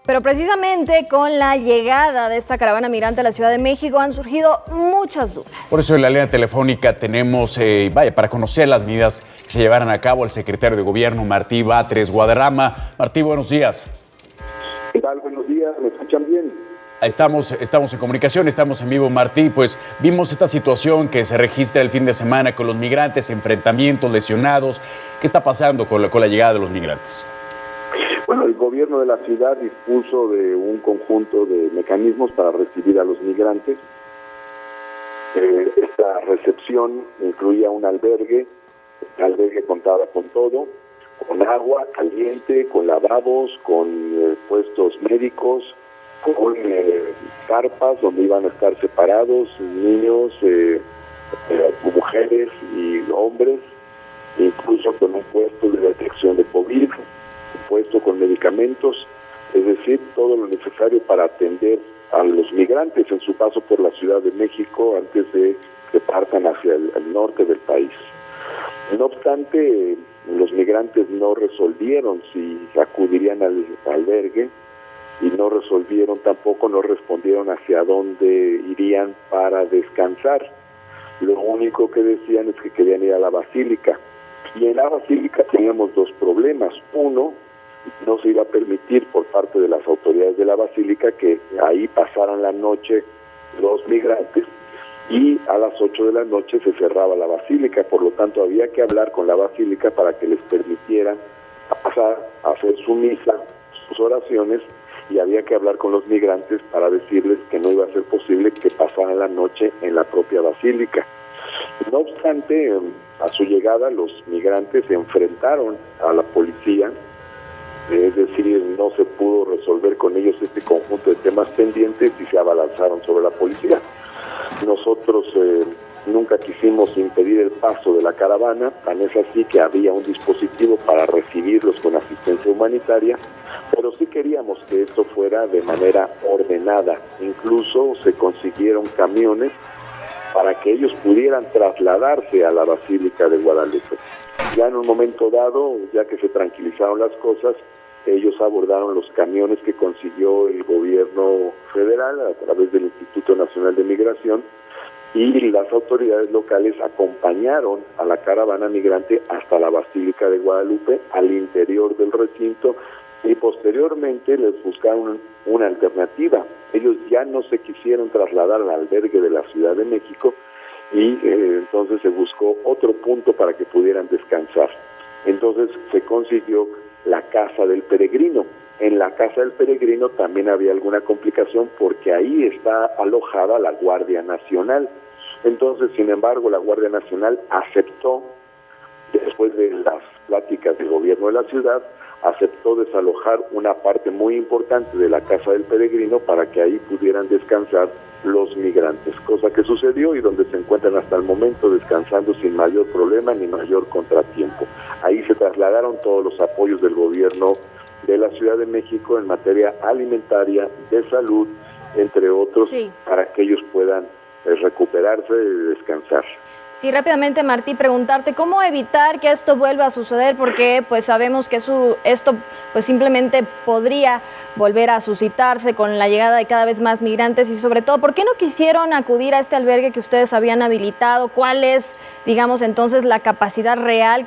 Pero precisamente con la llegada de esta caravana migrante a la Ciudad de México han surgido muchas dudas. Por eso en la línea telefónica tenemos, para conocer las medidas que se llevarán a cabo, el secretario de Gobierno, Martí Batres Guadarrama. Martí, buenos días. ¿Qué tal? Buenos días, ¿me escuchan bien? Estamos en comunicación, estamos en vivo, Martí. Pues vimos esta situación que se registra el fin de semana con los migrantes, enfrentamientos, lesionados. ¿Qué está pasando con la llegada de los migrantes? Bueno, el gobierno de la ciudad dispuso de un conjunto de mecanismos para recibir a los migrantes. Esta recepción incluía un albergue. El albergue contaba con todo, con agua caliente, con lavabos, con puestos médicos, con carpas donde iban a estar separados niños, mujeres y hombres, incluso con un puesto de detección de COVID, un puesto con medicamentos, es decir, todo lo necesario para atender a los migrantes en su paso por la Ciudad de México antes de que partan hacia el norte del país. No obstante, los migrantes no resolvieron si acudirían al albergue y no respondieron hacia dónde irían para descansar. Lo único que decían es que querían ir a la Basílica. Y en la Basílica teníamos dos problemas. Uno, no se iba a permitir por parte de las autoridades de la Basílica que ahí pasaran la noche los migrantes, y a las 8 de la noche se cerraba la Basílica. Por lo tanto, había que hablar con la Basílica para que les permitieran pasar a hacer su misa, sus oraciones, y había que hablar con los migrantes para decirles que no iba a ser posible que pasaran la noche en la propia Basílica. No obstante, a su llegada los migrantes se enfrentaron a la policía, es decir, no se pudo resolver con ellos este conjunto de temas pendientes y se abalanzaron sobre la policía. Nosotros nunca quisimos impedir el paso de la caravana, tan es así que había un dispositivo para recibirlos con asistencia humanitaria, pero sí queríamos que esto fuera de manera ordenada. Incluso se consiguieron camiones para que ellos pudieran trasladarse a la Basílica de Guadalupe. Ya en un momento dado, ya que se tranquilizaron las cosas, ellos abordaron los camiones que consiguió el gobierno federal a través del Instituto Nacional de Migración, y las autoridades locales acompañaron a la caravana migrante hasta la Basílica de Guadalupe, al interior del recinto, y posteriormente les buscaron una alternativa. Ellos ya no se quisieron trasladar al albergue de la Ciudad de México, y entonces se buscó otro punto para que pudieran descansar. Entonces se consiguió la Casa del Peregrino. En la Casa del Peregrino también había alguna complicación porque ahí está alojada la Guardia Nacional. Entonces, sin embargo, la Guardia Nacional aceptó, después de las pláticas del gobierno de la ciudad, aceptó desalojar una parte muy importante de la Casa del Peregrino para que ahí pudieran descansar los migrantes, cosa que sucedió y donde se encuentran hasta el momento descansando sin mayor problema ni mayor contratiempo. Ahí se trasladaron todos los apoyos del gobierno de la Ciudad de México en materia alimentaria, de salud, entre otros, sí, para que ellos puedan recuperarse y descansar. Y rápidamente, Martí, preguntarte cómo evitar que esto vuelva a suceder, porque pues sabemos que esto pues simplemente podría volver a suscitarse con la llegada de cada vez más migrantes, y sobre todo, ¿por qué no quisieron acudir a este albergue que ustedes habían habilitado? ¿Cuál es, digamos, entonces la capacidad real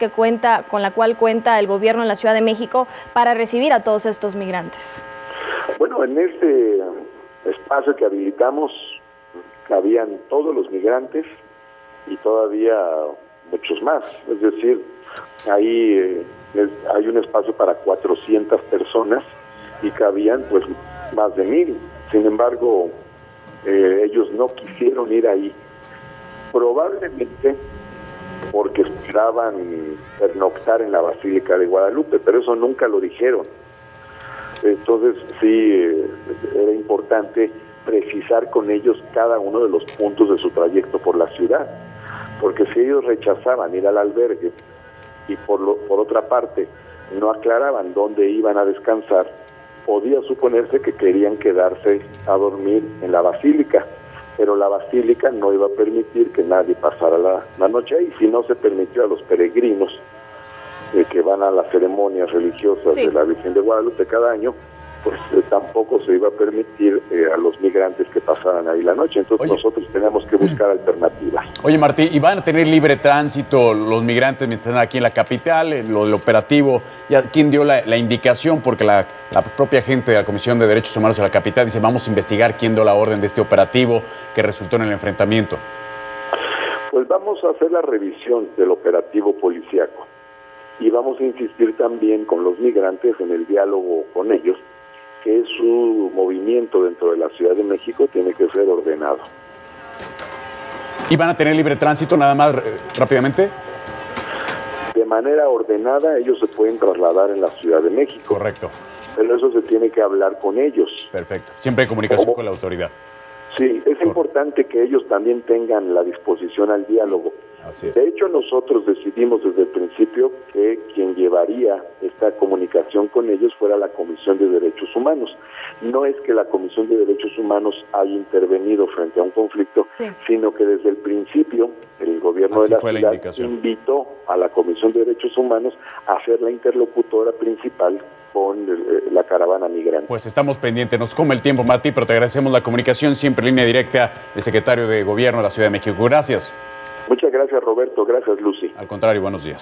con la cual cuenta el gobierno en la Ciudad de México para recibir a todos estos migrantes? Bueno, en este espacio que habilitamos cabían todos los migrantes y todavía muchos más, es decir, ahí hay un espacio para 400 personas y cabían pues más de 1000. Sin embargo, ellos no quisieron ir ahí, probablemente porque esperaban pernoctar en la Basílica de Guadalupe, pero eso nunca lo dijeron. Entonces sí, era importante precisar con ellos cada uno de los puntos de su trayecto por la ciudad, porque si ellos rechazaban ir al albergue y por otra parte no aclaraban dónde iban a descansar, podía suponerse que querían quedarse a dormir en la Basílica, pero la Basílica no iba a permitir que nadie pasara la noche ahí. Si no se permitió a los peregrinos que van a las ceremonias religiosas de la Virgen de Guadalupe cada año, pues tampoco se iba a permitir a los migrantes que pasaran ahí la noche. Entonces nosotros teníamos que buscar alternativas. Oye, Martí, ¿y van a tener libre tránsito los migrantes mientras están aquí en la capital? Lo del operativo, ¿quién dio la indicación? Porque la propia gente de la Comisión de Derechos Humanos de la capital dice, vamos a investigar quién dio la orden de este operativo que resultó en el enfrentamiento. Pues vamos a hacer la revisión del operativo policíaco y vamos a insistir también con los migrantes en el diálogo con ellos, que su movimiento dentro de la Ciudad de México tiene que ser ordenado. ¿Y van a tener libre tránsito nada más rápidamente? De manera ordenada ellos se pueden trasladar en la Ciudad de México. Correcto. Pero eso se tiene que hablar con ellos. Perfecto. Siempre hay comunicación con la autoridad. Sí, es importante que ellos también tengan la disposición al diálogo. Así es. De hecho, nosotros decidimos desde el principio que quien llevaría esta comunicación con ellos fuera la Comisión de Derechos Humanos. No es que la Comisión de Derechos Humanos haya intervenido frente a un conflicto, sino que desde el principio el gobierno de la ciudad invitó a la Comisión de Derechos Humanos a ser la interlocutora principal con la caravana migrante. Pues estamos pendientes, nos come el tiempo, Martí, pero te agradecemos la comunicación, siempre en línea directa del secretario de Gobierno de la Ciudad de México. Gracias. Muchas gracias, Roberto. Gracias, Lucy. Al contrario, buenos días.